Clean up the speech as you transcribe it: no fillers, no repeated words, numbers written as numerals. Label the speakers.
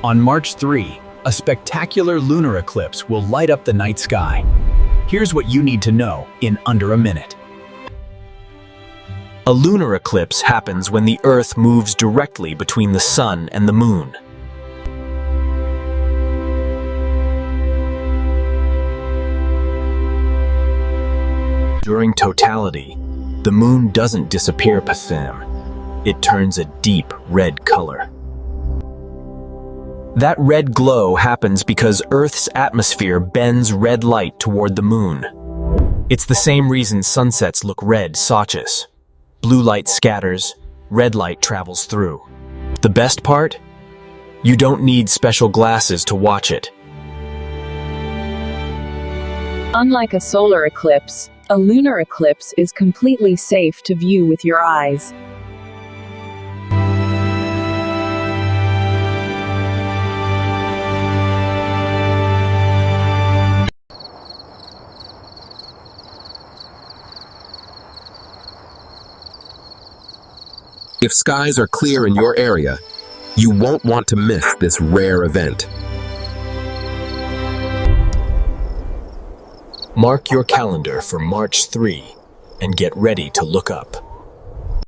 Speaker 1: On March 3, a spectacular lunar eclipse will light up the night sky. Here's what you need to know in under a minute. A lunar eclipse happens when the Earth moves directly between the Sun and the Moon. During totality, the Moon doesn't disappear, it turns a deep red color. That red glow happens because Earth's atmosphere bends red light toward the Moon. It's the same reason sunsets look red, Sachs. Blue light scatters, red light travels through. The best part? You don't need special glasses to watch it.
Speaker 2: Unlike a solar eclipse, a lunar eclipse is completely safe to view with your eyes.
Speaker 3: If skies are clear in your area, you won't want to miss this rare event.
Speaker 1: Mark your calendar for March 3 and get ready to look up.